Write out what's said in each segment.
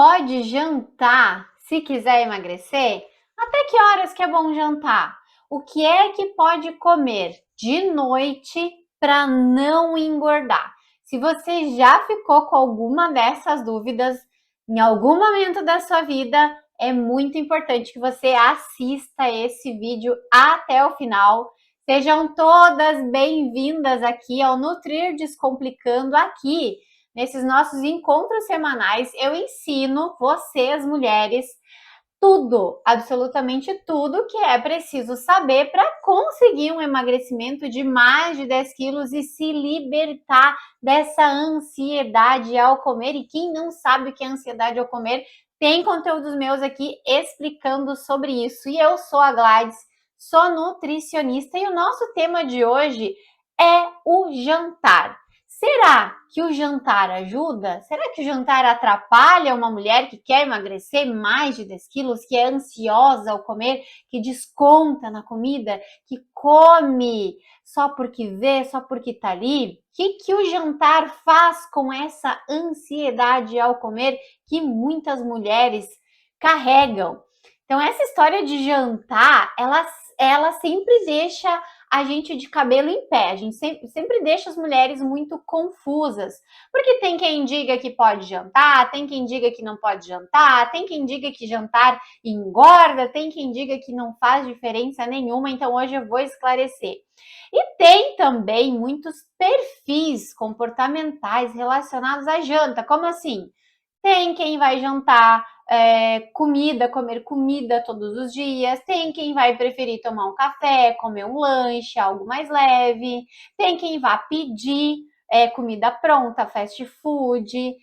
Pode jantar se quiser emagrecer? Até que horas que é bom jantar? O que é que pode comer de noite para não engordar? Se você já ficou com alguma dessas dúvidas em algum momento da sua vida, é muito importante que você assista esse vídeo até o final. Sejam todas bem-vindas aqui ao Nutrir Descomplicando aqui. Nesses nossos encontros semanais, eu ensino vocês, mulheres, tudo, absolutamente tudo que é preciso saber para conseguir um emagrecimento de mais de 10 quilos e se libertar dessa ansiedade ao comer. E quem não sabe o que é ansiedade ao comer, tem conteúdos meus aqui explicando sobre isso. E eu sou a Gladys, sou nutricionista e o nosso tema de hoje é o jantar. Será que o jantar ajuda? Será que o jantar atrapalha uma mulher que quer emagrecer mais de 10 quilos, que é ansiosa ao comer, que desconta na comida, que come só porque vê, só porque tá ali? O que o jantar faz com essa ansiedade ao comer que muitas mulheres carregam? Então, essa história de jantar, ela sempre deixa a gente de cabelo em pé, a gente sempre deixa as mulheres muito confusas, porque tem quem diga que pode jantar, tem quem diga que não pode jantar, tem quem diga que jantar engorda, tem quem diga que não faz diferença nenhuma, então hoje eu vou esclarecer. E tem também muitos perfis comportamentais relacionados à janta, como assim? Tem quem vai jantar comer comida todos os dias, tem quem vai preferir tomar um café, comer um lanche, algo mais leve, tem quem vai pedir comida pronta, fast food, e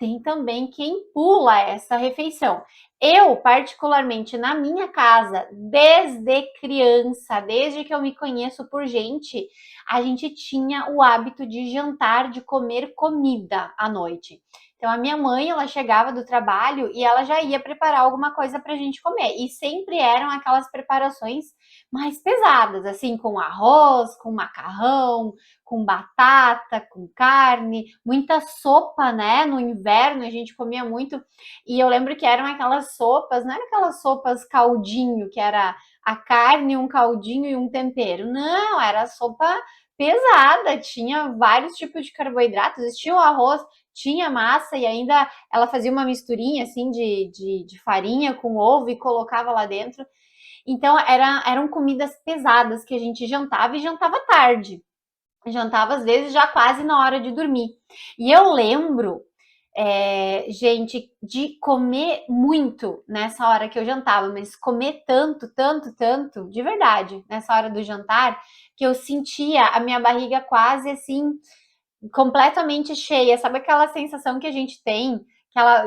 tem também quem pula essa refeição. Eu, particularmente na minha casa, desde criança, desde que eu me conheço por gente, a gente tinha o hábito de jantar, de comer comida à noite. Então, a minha mãe, ela chegava do trabalho e ela já ia preparar alguma coisa para a gente comer. E sempre eram aquelas preparações mais pesadas, assim, com arroz, com macarrão, com batata, com carne, muita sopa, né? No inverno a gente comia muito. E eu lembro que eram aquelas sopas, não eram aquelas sopas caldinho, que era a carne, um caldinho e um tempero. Não, era sopa pesada, tinha vários tipos de carboidratos, tinha o arroz, tinha massa e ainda ela fazia uma misturinha assim de farinha com ovo e colocava lá dentro. Então eram comidas pesadas que a gente jantava e jantava tarde. Jantava às vezes já quase na hora de dormir. E eu lembro, gente, de comer muito nessa hora que eu jantava, mas comer tanto, tanto, tanto, de verdade, nessa hora do jantar, que eu sentia a minha barriga quase assim completamente cheia. Sabe aquela sensação que a gente tem,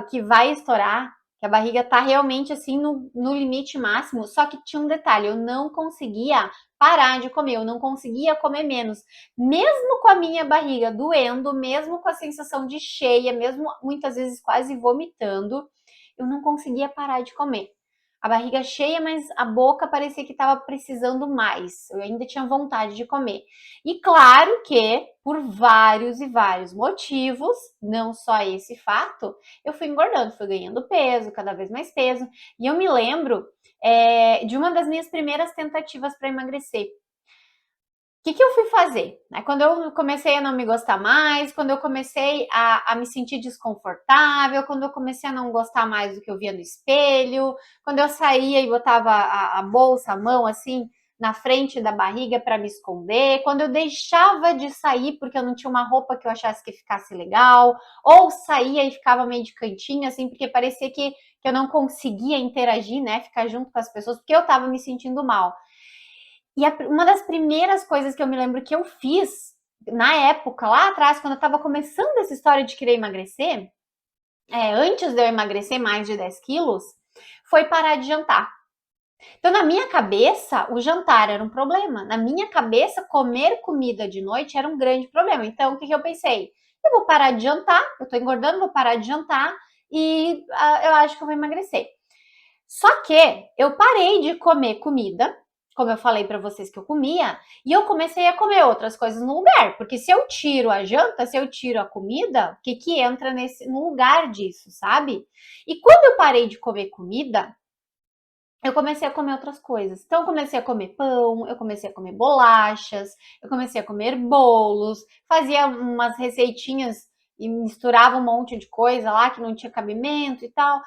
que vai estourar, que a barriga tá realmente assim no limite máximo? Só que tinha um detalhe, eu não conseguia parar de comer, eu não conseguia comer menos. Mesmo com a minha barriga doendo, mesmo com a sensação de cheia, mesmo muitas vezes quase vomitando, eu não conseguia parar de comer. A barriga cheia, mas a boca parecia que estava precisando mais. Eu ainda tinha vontade de comer. E claro que, por vários e vários motivos, não só esse fato, eu fui engordando, fui ganhando peso, cada vez mais peso. E eu me lembro de uma das minhas primeiras tentativas para emagrecer. O que eu fui fazer? Quando eu comecei a não me gostar mais, quando eu comecei a me sentir desconfortável, quando eu comecei a não gostar mais do que eu via no espelho, quando eu saía e botava a bolsa, a mão assim, na frente da barriga para me esconder, quando eu deixava de sair porque eu não tinha uma roupa que eu achasse que ficasse legal, ou saía e ficava meio de cantinho, assim, porque parecia que eu não conseguia interagir, né, ficar junto com as pessoas, porque eu estava me sentindo mal. E uma das primeiras coisas que eu me lembro que eu fiz na época, lá atrás, quando eu estava começando essa história de querer emagrecer, antes de eu emagrecer mais de 10 quilos, foi parar de jantar. Então, na minha cabeça, o jantar era um problema. Na minha cabeça, comer comida de noite era um grande problema. Então, o que eu pensei? Eu vou parar de jantar, eu tô engordando, vou parar de jantar e eu acho que eu vou emagrecer. Só que eu parei de comer comida como eu falei para vocês que eu comia, e eu comecei a comer outras coisas no lugar, porque se eu tiro a janta, se eu tiro a comida, o que que entra no lugar disso, sabe? E quando eu parei de comer comida, eu comecei a comer outras coisas. Então, eu comecei a comer pão, eu comecei a comer bolachas, eu comecei a comer bolos, fazia umas receitinhas e misturava um monte de coisa lá que não tinha cabimento e tal.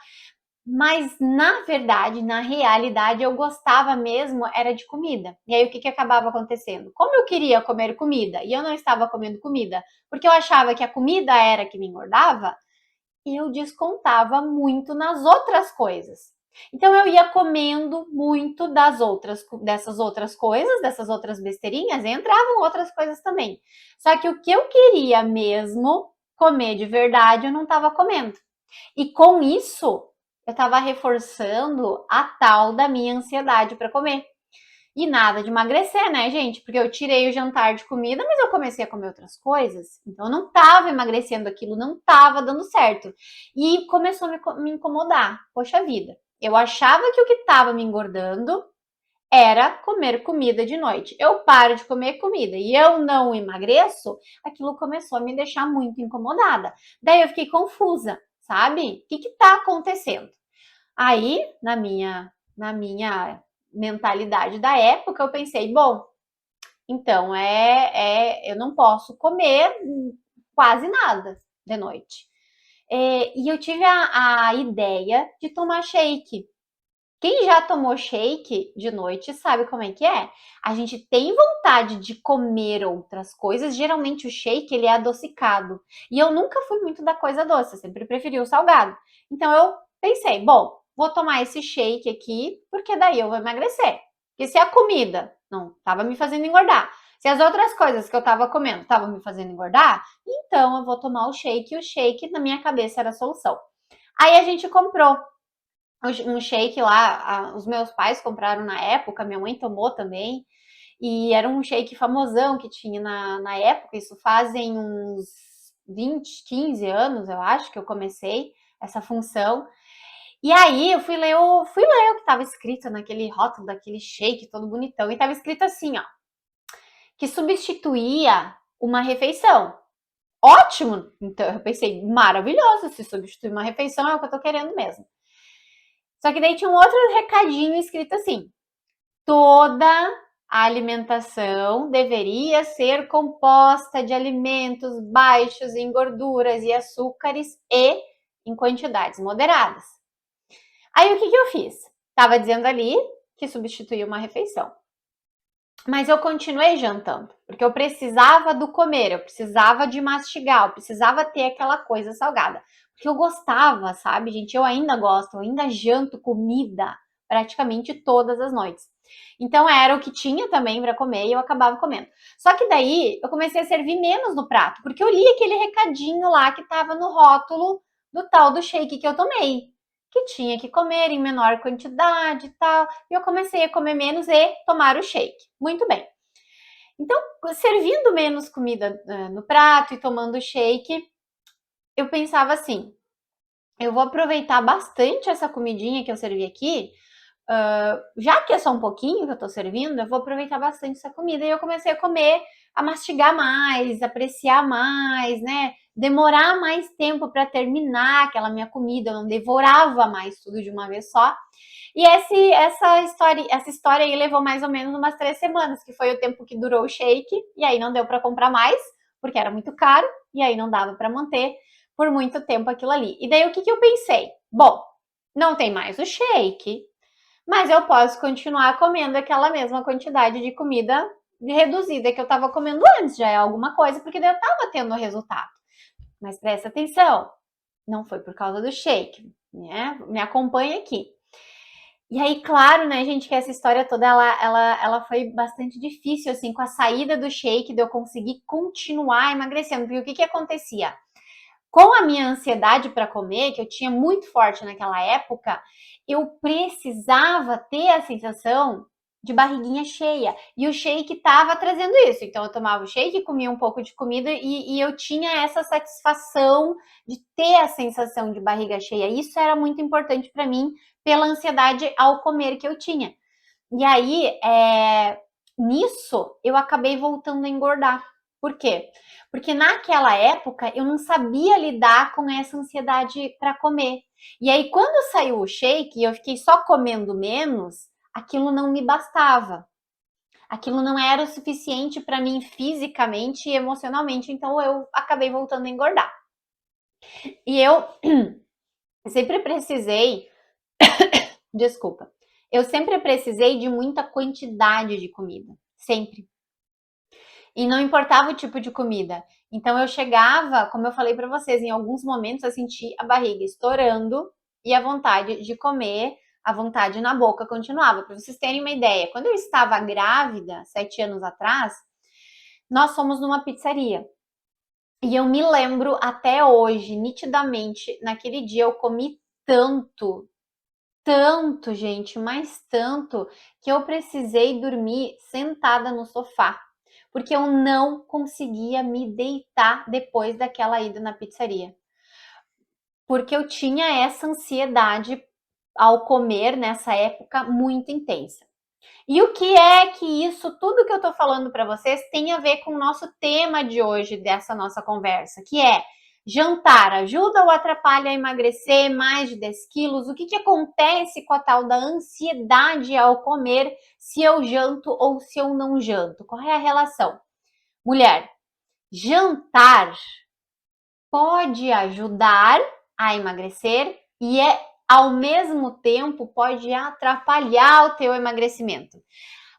Mas na verdade, na realidade, eu gostava mesmo era de comida. E aí o que que acabava acontecendo? Como eu queria comer comida e eu não estava comendo comida, porque eu achava que a comida era que me engordava, eu descontava muito nas outras coisas. Então eu ia comendo muito dessas outras coisas, dessas outras besteirinhas, e entravam outras coisas também. Só que o que eu queria mesmo comer de verdade, eu não estava comendo. E com isso, eu estava reforçando a tal da minha ansiedade para comer. E nada de emagrecer, né, gente? Porque eu tirei o jantar de comida, mas eu comecei a comer outras coisas. Então eu não estava emagrecendo aquilo, não estava dando certo. E começou a me incomodar. Poxa vida. Eu achava que o que estava me engordando era comer comida de noite. Eu paro de comer comida e eu não emagreço, aquilo começou a me deixar muito incomodada. Daí eu fiquei confusa, sabe? O que está acontecendo? Aí, na minha mentalidade da época, eu pensei, bom, então eu não posso comer quase nada de noite. E eu tive a ideia de tomar shake. Quem já tomou shake de noite sabe como é que é. A gente tem vontade de comer outras coisas. Geralmente o shake ele é adocicado. E eu nunca fui muito da coisa doce, eu sempre preferi o salgado. Então eu pensei, bom, vou tomar esse shake aqui, porque daí eu vou emagrecer. Porque se a comida não estava me fazendo engordar, se as outras coisas que eu estava comendo estavam me fazendo engordar, então eu vou tomar o shake. E o shake na minha cabeça era a solução. Aí a gente comprou um shake lá, os meus pais compraram na época, minha mãe tomou também, e era um shake famosão que tinha na época, isso fazem uns 20, 15 anos, eu acho, que eu comecei essa função. E aí eu fui ler o que estava escrito naquele rótulo daquele shake todo bonitão, e estava escrito assim, ó, que substituía uma refeição. Ótimo! Então eu pensei, maravilhoso, se substituir uma refeição é o que eu tô querendo mesmo. Só que daí tinha um outro recadinho escrito assim: toda a alimentação deveria ser composta de alimentos baixos em gorduras e açúcares e em quantidades moderadas. Aí o que, que eu fiz? Estava dizendo ali que substituía uma refeição. Mas eu continuei jantando, porque eu precisava do comer, eu precisava de mastigar, eu precisava ter aquela coisa salgada. Porque eu gostava, sabe, gente? Eu ainda gosto, eu ainda janto comida praticamente todas as noites. Então era o que tinha também para comer e eu acabava comendo. Só que daí eu comecei a servir menos no prato, porque eu li aquele recadinho lá que estava no rótulo do tal do shake que eu tomei, que tinha que comer em menor quantidade e tal. E eu comecei a comer menos e tomar o shake. Muito bem. Então, servindo menos comida no prato e tomando shake, eu pensava assim: eu vou aproveitar bastante essa comidinha que eu servi aqui, já que é só um pouquinho que eu tô servindo, eu vou aproveitar bastante essa comida. E eu comecei a comer, a mastigar mais, apreciar mais, né? Demorar mais tempo para terminar aquela minha comida, eu não devorava mais tudo de uma vez só. E essa história aí levou mais ou menos umas 3 semanas, que foi o tempo que durou o shake, e aí não deu para comprar mais, porque era muito caro, e aí não dava para manter por muito tempo aquilo ali. E daí o que, que eu pensei? Bom, não tem mais o shake, mas eu posso continuar comendo aquela mesma quantidade de comida reduzida que eu estava comendo antes, já é alguma coisa, porque daí eu estava tendo resultado. Mas presta atenção, não foi por causa do shake, né? Me acompanha aqui. E aí, claro, né, gente, que essa história toda, ela foi bastante difícil, assim, com a saída do shake, de eu conseguir continuar emagrecendo. Porque o que que acontecia? Com a minha ansiedade para comer, que eu tinha muito forte naquela época, eu precisava ter a sensação de barriguinha cheia. E o shake estava trazendo isso. Então eu tomava o shake, comia um pouco de comida e eu tinha essa satisfação de ter a sensação de barriga cheia. Isso era muito importante para mim pela ansiedade ao comer que eu tinha. E aí, nisso, eu acabei voltando a engordar. Por quê? Porque naquela época eu não sabia lidar com essa ansiedade para comer. E aí, quando saiu o shake e eu fiquei só comendo menos, aquilo não me bastava. Aquilo não era o suficiente para mim fisicamente e emocionalmente, então eu acabei voltando a engordar. E eu sempre precisei, desculpa, eu sempre precisei de muita quantidade de comida, sempre. E não importava o tipo de comida. Então eu chegava, como eu falei para vocês, em alguns momentos eu senti a barriga estourando e a vontade de comer, a vontade na boca continuava. Para vocês terem uma ideia, quando eu estava grávida, 7 anos atrás, nós fomos numa pizzaria. E eu me lembro até hoje, nitidamente, naquele dia eu comi tanto, tanto, gente, mas tanto, que eu precisei dormir sentada no sofá, porque eu não conseguia me deitar depois daquela ida na pizzaria. Porque eu tinha essa ansiedade ao comer nessa época muito intensa. E o que é que isso, tudo que eu tô falando para vocês, tem a ver com o nosso tema de hoje, dessa nossa conversa, que é jantar ajuda ou atrapalha a emagrecer mais de 10 quilos? O que acontece com a tal da ansiedade ao comer, se eu janto ou se eu não janto? Qual é a relação? Mulher, jantar pode ajudar a emagrecer e ao mesmo tempo pode atrapalhar o teu emagrecimento.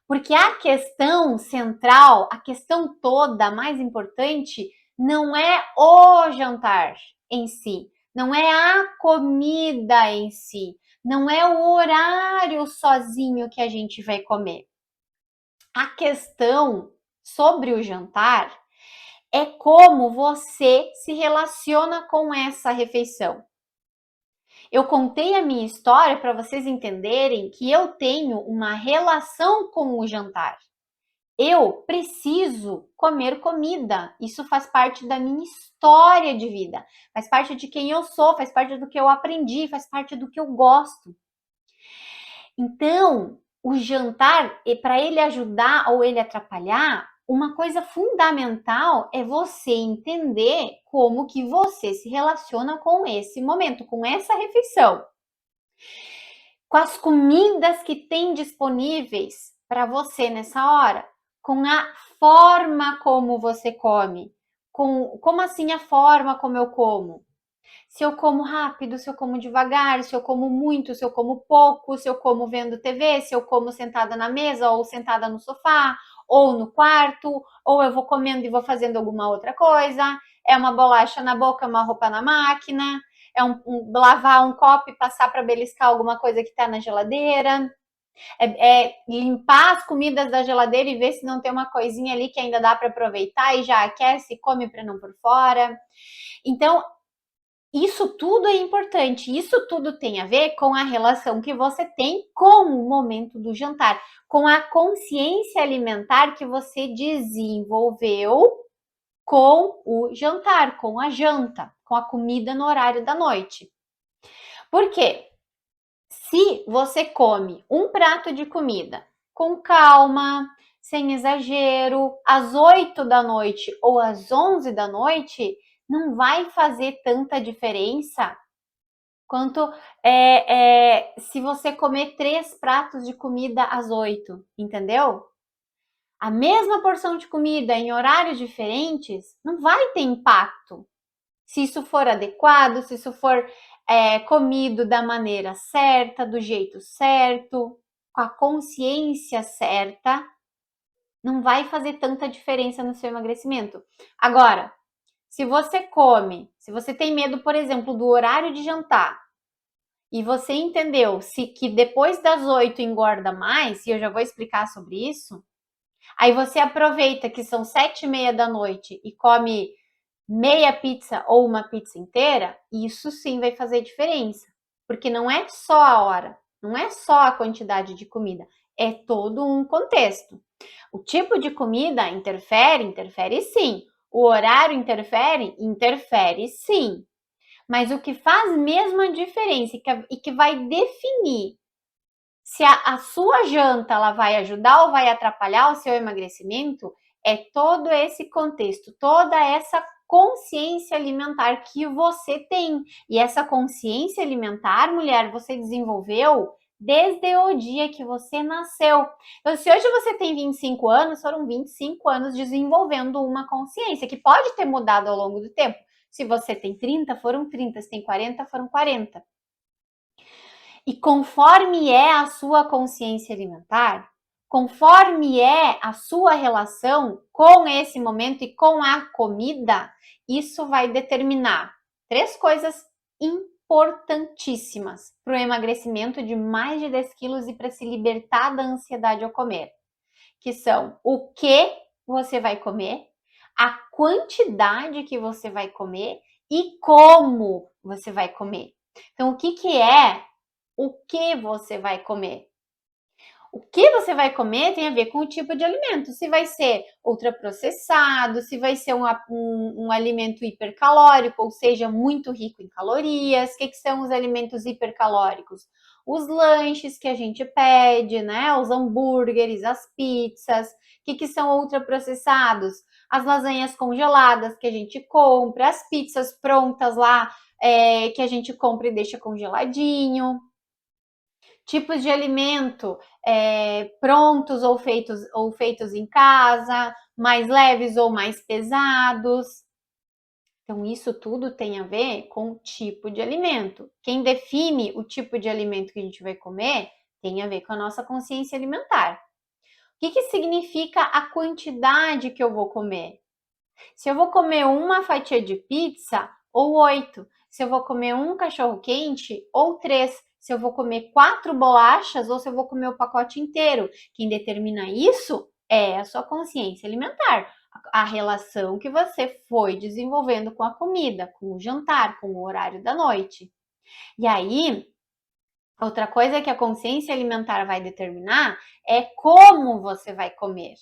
Porque a questão central, a questão toda, mais importante, não é o jantar em si, não é a comida em si, não é o horário sozinho que a gente vai comer. A questão sobre o jantar é como você se relaciona com essa refeição. Eu contei a minha história para vocês entenderem que eu tenho uma relação com o jantar. Eu preciso comer comida. Isso faz parte da minha história de vida, faz parte de quem eu sou, faz parte do que eu aprendi, faz parte do que eu gosto. Então, o jantar, para ele ajudar ou ele atrapalhar, uma coisa fundamental é você entender como que você se relaciona com esse momento, com essa refeição, com as comidas que tem disponíveis para você nessa hora, com a forma como você come. Como assim a forma como eu como? Se eu como rápido, se eu como devagar, se eu como muito, se eu como pouco, se eu como vendo TV, se eu como sentada na mesa ou sentada no sofá, ou no quarto, ou eu vou comendo e vou fazendo alguma outra coisa. É uma bolacha na boca, uma roupa na máquina, é lavar um copo e passar para beliscar alguma coisa que está na geladeira. É limpar as comidas da geladeira e ver se não tem uma coisinha ali que ainda dá para aproveitar e já aquece e come para não por fora. Então, isso tudo é importante, isso tudo tem a ver com a relação que você tem com o momento do jantar, com a consciência alimentar que você desenvolveu com o jantar, com a janta, com a comida no horário da noite. Por quê? Se você come um prato de comida com calma, sem exagero, às 8 da noite ou às 11 da noite, não vai fazer tanta diferença quanto se você comer 3 pratos de comida às 8, entendeu? A mesma porção de comida em horários diferentes não vai ter impacto. Se isso for adequado, se isso for comido da maneira certa, do jeito certo, com a consciência certa, não vai fazer tanta diferença no seu emagrecimento. Agora, se você tem medo, por exemplo, do horário de jantar, e você entendeu que depois das 8 engorda mais, e eu já vou explicar sobre isso, aí você aproveita que são 7:30 da noite e come meia pizza ou uma pizza inteira, isso sim vai fazer diferença. Porque não é só a hora, não é só a quantidade de comida, é todo um contexto. O tipo de comida interfere? Interfere sim. O horário interfere? Interfere sim. Mas o que faz mesmo a diferença e que vai definir Se a sua janta ela vai ajudar ou vai atrapalhar o seu emagrecimento, é todo esse contexto, toda essa consciência alimentar que você tem. E essa consciência alimentar, mulher, você desenvolveu desde o dia que você nasceu. Então, se hoje você tem 25 anos, foram 25 anos desenvolvendo uma consciência que pode ter mudado ao longo do tempo. Se você tem 30, foram 30. Se tem 40, foram 40. E conforme é a sua consciência alimentar, conforme é a sua relação com esse momento e com a comida, isso vai determinar 3 coisas importantíssimas para o emagrecimento de mais de 10 quilos e para se libertar da ansiedade ao comer, que são o que você vai comer, a quantidade que você vai comer e como você vai comer. Então, o que é o que você vai comer? O que você vai comer tem a ver com o tipo de alimento. Se vai ser ultraprocessado, se vai ser um alimento hipercalórico, ou seja, muito rico em calorias. O que são os alimentos hipercalóricos? Os lanches que a gente pede, né? Os hambúrgueres, as pizzas. O que são ultraprocessados? As lasanhas congeladas que a gente compra, as pizzas prontas lá que a gente compra e deixa congeladinho. Tipos de alimento prontos ou feitos em casa, mais leves ou mais pesados. Então, isso tudo tem a ver com o tipo de alimento. Quem define o tipo de alimento que a gente vai comer tem a ver com a nossa consciência alimentar. O que significa a quantidade que eu vou comer? Se eu vou comer uma fatia de pizza ou 8, se eu vou comer um cachorro quente ou 3, se eu vou comer 4 bolachas ou se eu vou comer o pacote inteiro. Quem determina isso é a sua consciência alimentar, a relação que você foi desenvolvendo com a comida, com o jantar, com o horário da noite. E aí, outra coisa que a consciência alimentar vai determinar é como você vai comer.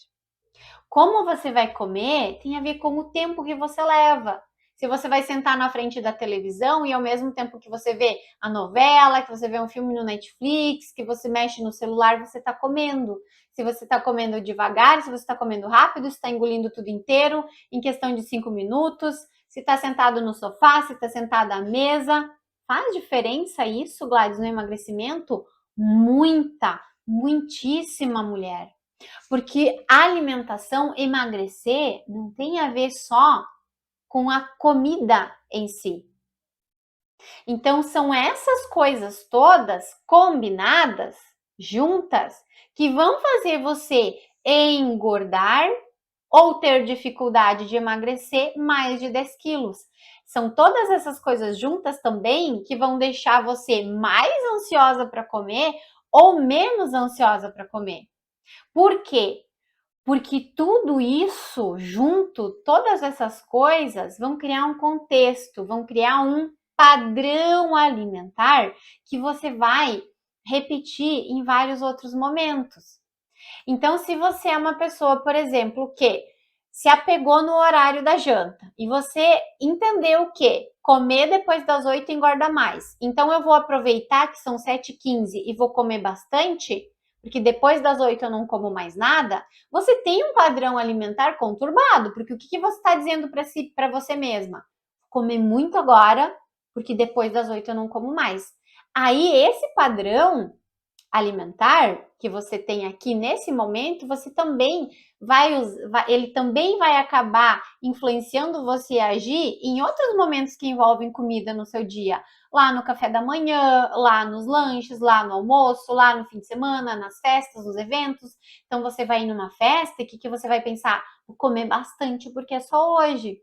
Como você vai comer tem a ver com o tempo que você leva. Se você vai sentar na frente da televisão e ao mesmo tempo que você vê a novela, que você vê um filme no Netflix, que você mexe no celular, você está comendo. Se você está comendo devagar, se você está comendo rápido, se está engolindo tudo inteiro em questão de 5 minutos, se está sentado no sofá, se está sentada à mesa. Faz diferença isso, Gladys, no emagrecimento? Muita, muitíssima, mulher. Porque a alimentação, emagrecer, não tem a ver só com a comida em si. Então, são essas coisas todas combinadas, juntas, que vão fazer você engordar ou ter dificuldade de emagrecer mais de 10 quilos. São todas essas coisas juntas também que vão deixar você mais ansiosa para comer ou menos ansiosa para comer. Por quê? Porque tudo isso junto, todas essas coisas vão criar um contexto, vão criar um padrão alimentar que você vai repetir em vários outros momentos. Então, se você é uma pessoa, por exemplo, que se apegou no horário da janta e você entendeu que comer depois das 8 engorda mais, então eu vou aproveitar que são 7h15 e vou comer bastante, porque depois das 8 eu não como mais nada, você tem um padrão alimentar conturbado, porque o que você está dizendo para você mesma? Comer muito agora, porque depois das 8 eu não como mais. Aí esse padrão alimentar que você tem aqui nesse momento, você também ele também vai acabar influenciando você a agir em outros momentos que envolvem comida no seu dia. Lá no café da manhã, lá nos lanches, lá no almoço, lá no fim de semana, nas festas, nos eventos. Então você vai ir numa festa e o que você vai pensar? Vou comer bastante porque é só hoje.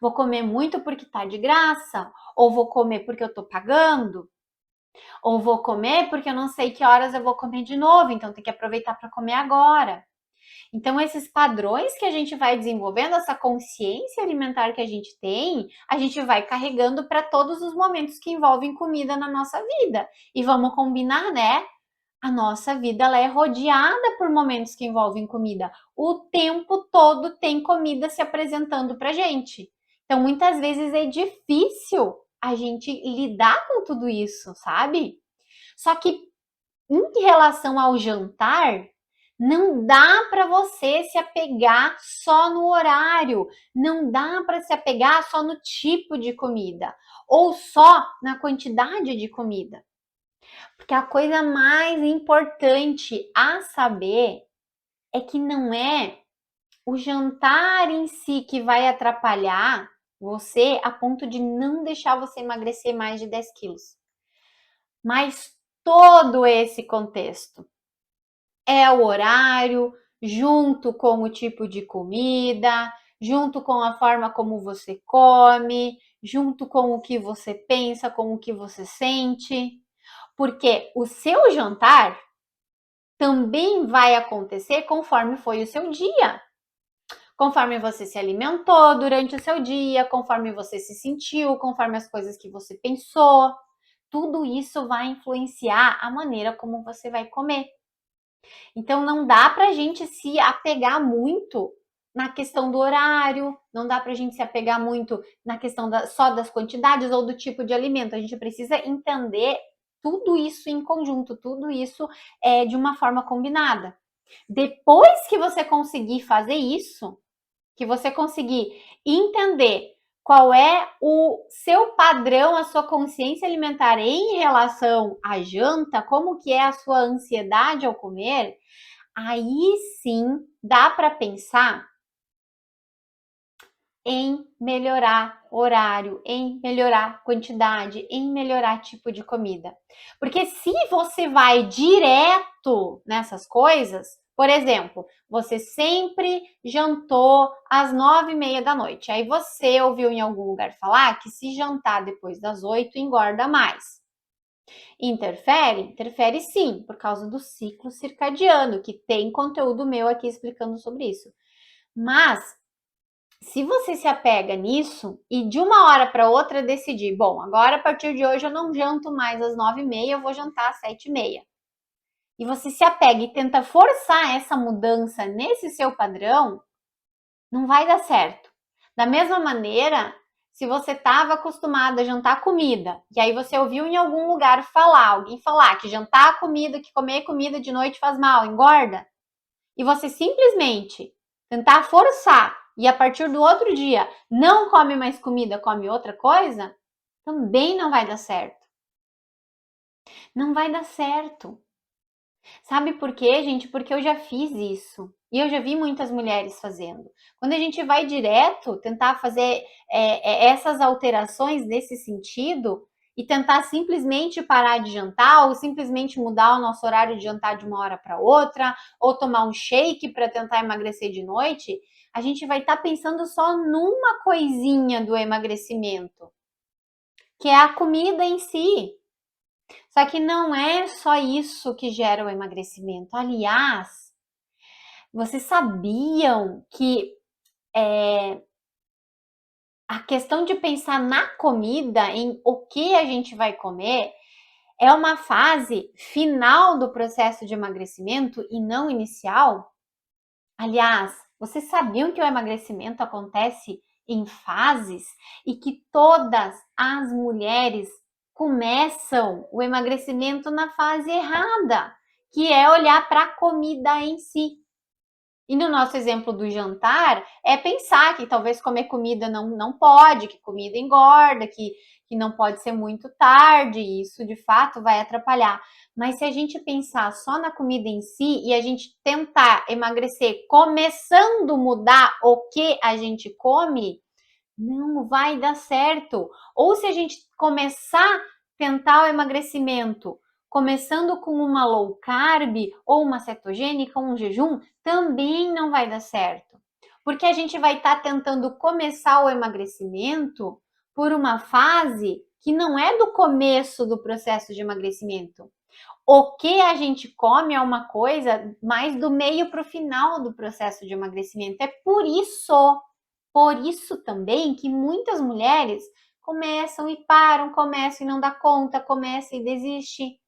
Vou comer muito porque tá de graça. Ou vou comer porque eu tô pagando. Ou vou comer porque eu não sei que horas eu vou comer de novo, então tem que aproveitar para comer agora. Então, esses padrões que a gente vai desenvolvendo, essa consciência alimentar que a gente vai carregando para todos os momentos que envolvem comida na nossa vida. E vamos combinar, né? A nossa vida ela é rodeada por momentos que envolvem comida. O tempo todo tem comida se apresentando para gente. Então, muitas vezes é difícil a gente lidar com tudo isso, sabe? Só que em relação ao jantar, não dá para você se apegar só no horário, não dá para se apegar só no tipo de comida ou só na quantidade de comida. Porque a coisa mais importante a saber é que não é o jantar em si que vai atrapalhar você a ponto de não deixar você emagrecer mais de 10 quilos. Mas todo esse contexto é o horário, junto com o tipo de comida, junto com a forma como você come, junto com o que você pensa, com o que você sente. Porque o seu jantar também vai acontecer conforme foi o seu dia. Conforme você se alimentou durante o seu dia, conforme você se sentiu, conforme as coisas que você pensou. Tudo isso vai influenciar a maneira como você vai comer. Então não dá pra gente se apegar muito na questão do horário, não dá pra gente se apegar muito na questão só das quantidades ou do tipo de alimento. A gente precisa entender tudo isso em conjunto, tudo isso de uma forma combinada. Depois que você conseguir fazer isso, que você conseguir entender qual é o seu padrão, a sua consciência alimentar em relação à janta, como que é a sua ansiedade ao comer, aí sim dá para pensar em melhorar horário, em melhorar quantidade, em melhorar tipo de comida. Porque se você vai direto nessas coisas, por exemplo, você sempre jantou às 9:30 da noite. Aí você ouviu em algum lugar falar que se jantar depois das 8 engorda mais. Interfere? Interfere sim, por causa do ciclo circadiano, que tem conteúdo meu aqui explicando sobre isso. Mas se você se apega nisso e de uma hora para outra decidir, bom, agora a partir de hoje eu não janto mais às 9:30, eu vou jantar às 7:30. E você se apega e tenta forçar essa mudança nesse seu padrão, não vai dar certo. Da mesma maneira, se você estava acostumado a jantar comida, e aí você ouviu em algum lugar alguém falar que jantar comida, que comer comida de noite faz mal, engorda, e você simplesmente tentar forçar e a partir do outro dia não come mais comida, come outra coisa, também não vai dar certo. Não vai dar certo. Sabe por quê, gente? Porque eu já fiz isso. E eu já vi muitas mulheres fazendo. Quando a gente vai direto tentar fazer essas alterações nesse sentido e tentar simplesmente parar de jantar ou simplesmente mudar o nosso horário de jantar de uma hora para outra ou tomar um shake para tentar emagrecer de noite, a gente vai estar pensando só numa coisinha do emagrecimento, que é a comida em si. Só que não é só isso que gera o emagrecimento. Aliás, vocês sabiam que a questão de pensar na comida, em o que a gente vai comer, é uma fase final do processo de emagrecimento e não inicial? Aliás, vocês sabiam que o emagrecimento acontece em fases e que todas as mulheres começam o emagrecimento na fase errada, que é olhar para a comida em si. E no nosso exemplo do jantar, é pensar que talvez comer comida não pode, que comida engorda, que não pode ser muito tarde, e isso de fato vai atrapalhar. Mas se a gente pensar só na comida em si e a gente tentar emagrecer começando a mudar o que a gente come, não vai dar certo. Ou se a gente começar a tentar o emagrecimento começando com uma low carb ou uma cetogênica, um jejum, também não vai dar certo. Porque a gente vai estar tentando começar o emagrecimento por uma fase que não é do começo do processo de emagrecimento. O que a gente come é uma coisa mais do meio para o final do processo de emagrecimento. É por isso também que muitas mulheres começam e param, começam e não dá conta, começam e desistem.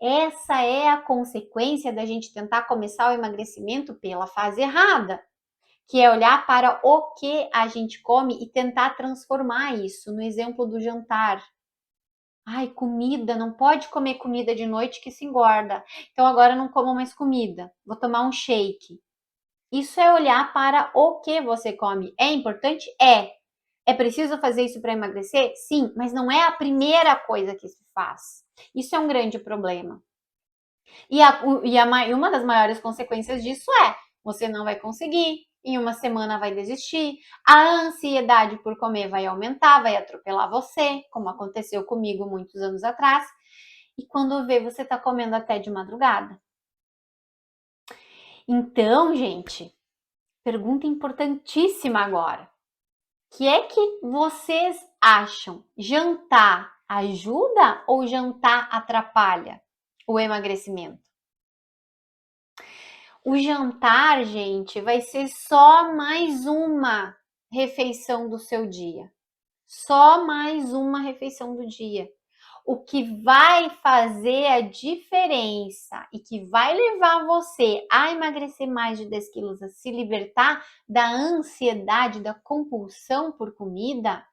Essa é a consequência da gente tentar começar o emagrecimento pela fase errada, que é olhar para o que a gente come e tentar transformar isso no exemplo do jantar. Ai, comida, não pode comer comida de noite que se engorda. Então agora eu não como mais comida, vou tomar um shake. Isso é olhar para o que você come. É importante? É. É preciso fazer isso para emagrecer? Sim, mas não é a primeira coisa que se faz. Isso é um grande problema. E uma das maiores consequências disso é: você não vai conseguir, em uma semana vai desistir, a ansiedade por comer vai aumentar, vai atropelar você, como aconteceu comigo muitos anos atrás, e quando vê, você está comendo até de madrugada. Então, gente, pergunta importantíssima agora. O que é que vocês acham? Jantar ajuda ou jantar atrapalha o emagrecimento? O jantar, gente, vai ser só mais uma refeição do seu dia. Só mais uma refeição do dia. O que vai fazer a diferença e que vai levar você a emagrecer mais de 10 quilos, a se libertar da ansiedade, da compulsão por comida,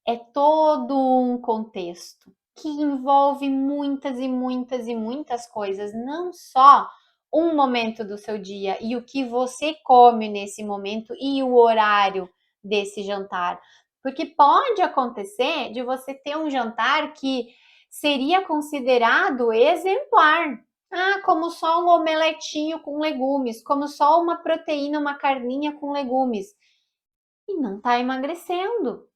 é todo um contexto que envolve muitas e muitas e muitas coisas, não só um momento do seu dia e o que você come nesse momento e o horário desse jantar. Porque pode acontecer de você ter um jantar que seria considerado exemplar. Ah, como só um omeletinho com legumes, como só uma proteína, uma carninha com legumes. E não está emagrecendo.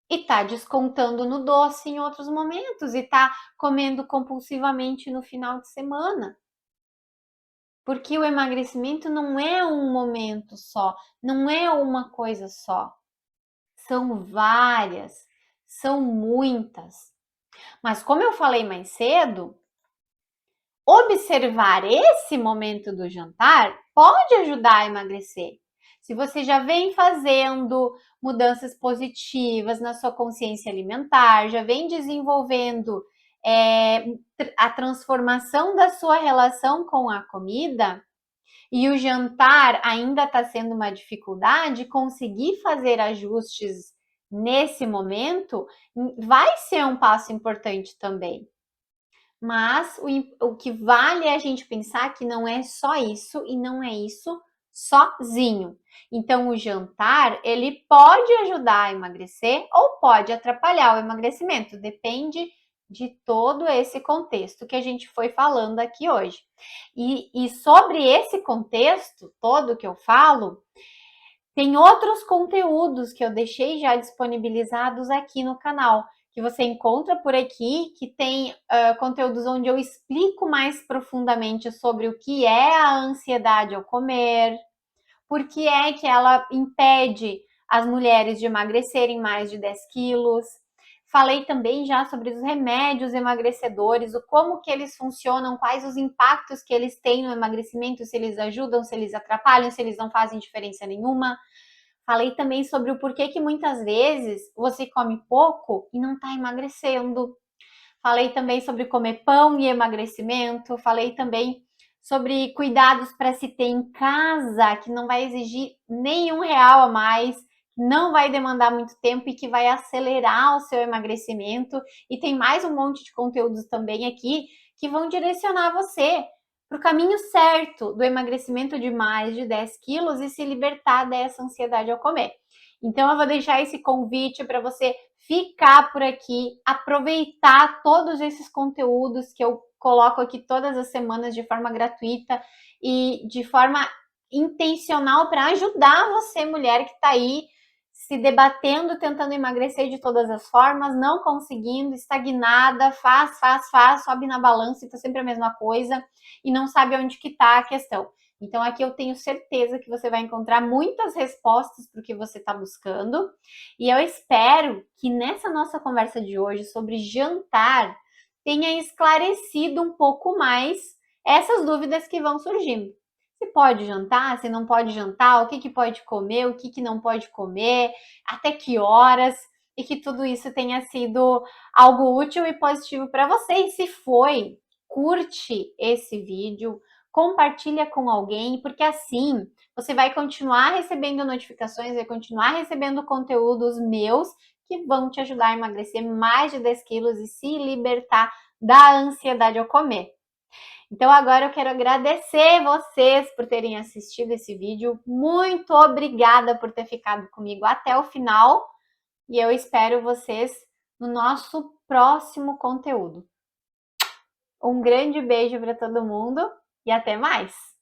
E tá descontando no doce em outros momentos e tá comendo compulsivamente no final de semana. Porque o emagrecimento não é um momento só, não é uma coisa só. São várias, são muitas. Mas como eu falei mais cedo, observar esse momento do jantar pode ajudar a emagrecer. Se você já vem fazendo mudanças positivas na sua consciência alimentar, já vem desenvolvendo a transformação da sua relação com a comida, e o jantar ainda está sendo uma dificuldade, conseguir fazer ajustes nesse momento vai ser um passo importante também. Mas o que vale é a gente pensar que não é só isso e não é isso sozinho. Então, o jantar, ele pode ajudar a emagrecer ou pode atrapalhar o emagrecimento, depende de todo esse contexto que a gente foi falando aqui hoje. E sobre esse contexto todo que eu falo, tem outros conteúdos que eu deixei já disponibilizados aqui no canal, que você encontra por aqui, que tem conteúdos onde eu explico mais profundamente sobre o que é a ansiedade ao comer, por que é que ela impede as mulheres de emagrecerem mais de 10 quilos. Falei também já sobre os remédios emagrecedores, o como que eles funcionam, quais os impactos que eles têm no emagrecimento, se eles ajudam, se eles atrapalham, se eles não fazem diferença nenhuma. Falei também sobre o porquê que muitas vezes você come pouco e não está emagrecendo. Falei também sobre comer pão e emagrecimento. Falei também sobre cuidados para se ter em casa, que não vai exigir nenhum real a mais, não vai demandar muito tempo e que vai acelerar o seu emagrecimento. E tem mais um monte de conteúdos também aqui que vão direcionar você para o caminho certo do emagrecimento de mais de 10 quilos e se libertar dessa ansiedade ao comer. Então, eu vou deixar esse convite para você ficar por aqui, aproveitar todos esses conteúdos que eu coloco aqui todas as semanas de forma gratuita e de forma intencional para ajudar você, mulher que está aí se debatendo, tentando emagrecer de todas as formas, não conseguindo, estagnada, faz, sobe na balança e está sempre a mesma coisa e não sabe onde que está a questão. Então aqui eu tenho certeza que você vai encontrar muitas respostas para o que você está buscando e eu espero que nessa nossa conversa de hoje sobre jantar tenha esclarecido um pouco mais essas dúvidas que vão surgindo. Se pode jantar, se não pode jantar, o que, que pode comer, o que, que não pode comer, até que horas, e que tudo isso tenha sido algo útil e positivo para você. E se foi, curte esse vídeo, compartilha com alguém, porque assim você vai continuar recebendo notificações, vai continuar recebendo conteúdos meus que vão te ajudar a emagrecer mais de 10 quilos e se libertar da ansiedade ao comer. Então agora eu quero agradecer vocês por terem assistido esse vídeo. Muito obrigada por ter ficado comigo até o final e eu espero vocês no nosso próximo conteúdo. Um grande beijo para todo mundo e até mais!